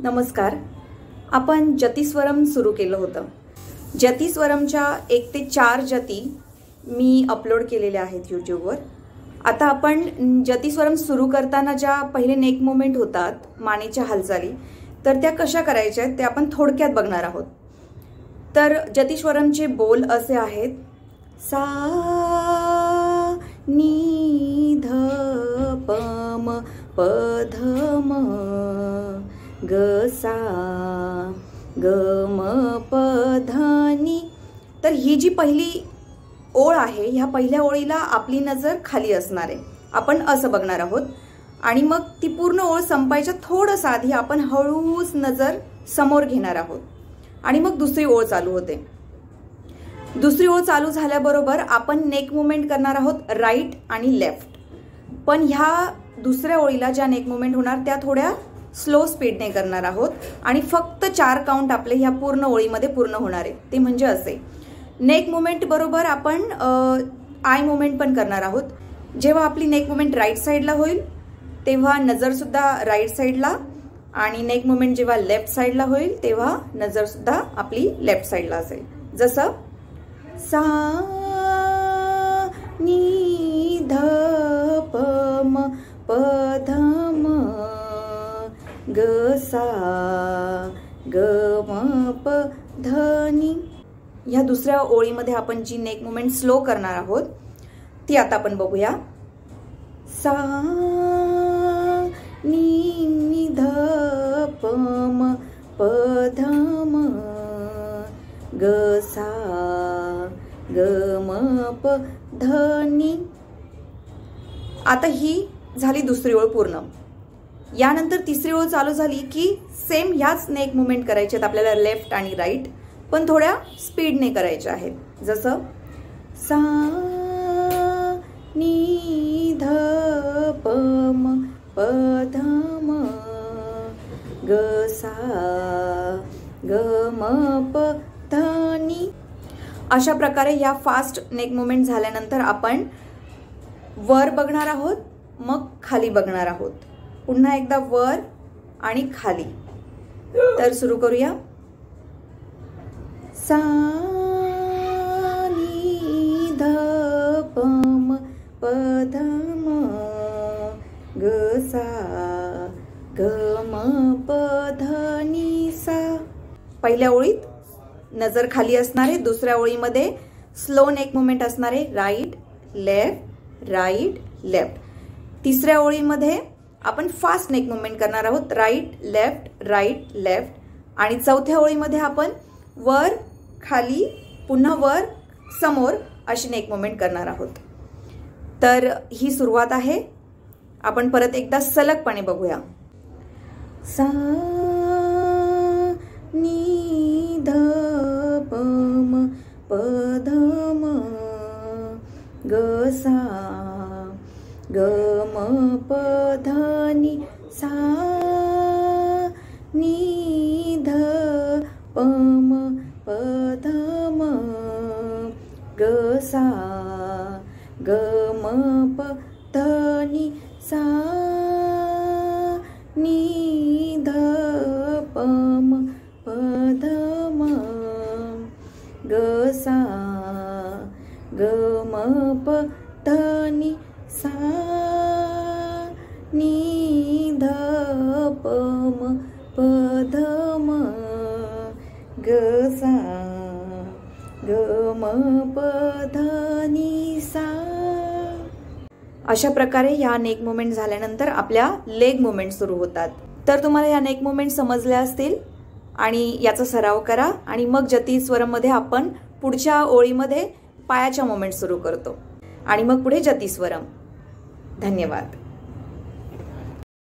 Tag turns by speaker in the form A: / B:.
A: नमस्कार. आपण जतिस्वरम सुरू केलं होतं. जतिस्वरमच्या 1 ते 4 जती मी अपलोड केलेल्या आहेत यूट्यूबवर. आता आपण जतिस्वरम सुरू करताना ज्या पहिले नेक मुवमेंट होतात मानेच्या हालचाली, तर त्या कशा करायच्या आहेत ते आपण थोडक्यात बघणार आहोत. तर जतिस्वरमचे बोल असे आहेत: सा नी ध प म प ध म ग सा ग म प ध नी. तर ही जी पहिली ओळ आहे, ह्या पहिल्या ओळीला आपली नजर खाली असणार आहे. आपण असं बघणार आहोत आणि मग ती पूर्ण ओळ संपायच्या थोडंसं आधी आपण हळूच नजर समोर घेणार आहोत आणि मग दुसरी ओळ चालू होते. दुसरी ओळ चालू झाल्याबरोबर आपण नेक मुवमेंट करणार आहोत राईट आणि लेफ्ट. पण ह्या दुसऱ्या ओळीला ज्या नेक मुवमेंट होणार त्या थोड्या स्लो स्पीडने करणार आहोत आणि फक्त 4 काउंट आपले ह्या पूर्ण ओळीमध्ये पूर्ण होणार आहे. ते म्हणजे असे: नेक मुवमेंट बरोबर आपण आय मुवमेंट पण करणार आहोत. जेव्हा आपली नेक मुवमेंट राईट साईडला होईल तेव्हा नजर सुद्धा राईट साईडला, आणि नेक मुवमेंट जेव्हा लेफ्ट साईडला होईल तेव्हा नजर सुद्धा आपली लेफ्ट साईडला असेल. जसं सा नी ध प म प ध म ग सा ग म प ध नी. ह्या दुसऱ्या ओळीमध्ये आपण जी नेक मुवमेंट स्लो करणार आहोत ती आता आपण बघूया. सा नी ध प म प ध म ग सा ग म प ध नी. आता ही झाली दुसरी ओळ पूर्ण. यानंतर तिसरी ओळ चालू झाली की सेम ह्याच नेक मुवमेंट करायचे आहेत आपल्याला लेफ्ट आणि राईट, पण थोड्या स्पीडने करायच्या आहेत. जसं सा नी ध प म प ध म ग सा ग म प ध नी. अशा प्रकारे या फास्ट नेक मुवमेंट झाल्यानंतर आपण वर बघणार आहोत, मग खाली बघणार आहोत. पुन्हा एकदा वर आणि खाली. तर सुरू करूया. सा नी ध प म प ध म ग सा ग म प ध नी सा. पहिल्या ओळीत नजर खाली असणार आहे, दुसऱ्या ओळीमध्ये स्लो नेक मुवमेंट असणार आहे, राईट लेफ्ट राईट लेफ्ट. तिसऱ्या ओळीमध्ये आपण फास्ट नेक मुवमेंट करणार आहोत, राईट लेफ्ट. आणि चौथ्या ओळीमध्ये आपण वर खाली पुन्हा वर समोर अशी नेक मुवमेंट करणार आहोत. तर ही सुरुवात आहे. आपण परत एकदा सलगपणे बघूया. सा नी ध प म प ध म ग सा ग म प ध नी सा नी ध प म प ध म ग सा ग म प ध नी सा नी ध प म प ध म ग सा ग म प ध नी सा नी ध प म प ध म ग सा ग म प ध नी सा. अशा प्रकारे ह्या नेक मुवमेंट झाल्यानंतर आपल्या लेग मुवमेंट सुरू होतात. तर तुम्हाला ह्या नेक मुवमेंट समजल्या असतील आणि याचा सराव करा आणि मग जतिस्वरममध्ये आपण पुढच्या ओळीमध्ये पायाच्या मुवमेंट सुरू करतो आणि मग पुढे जतिस्वरम. धन्यवाद.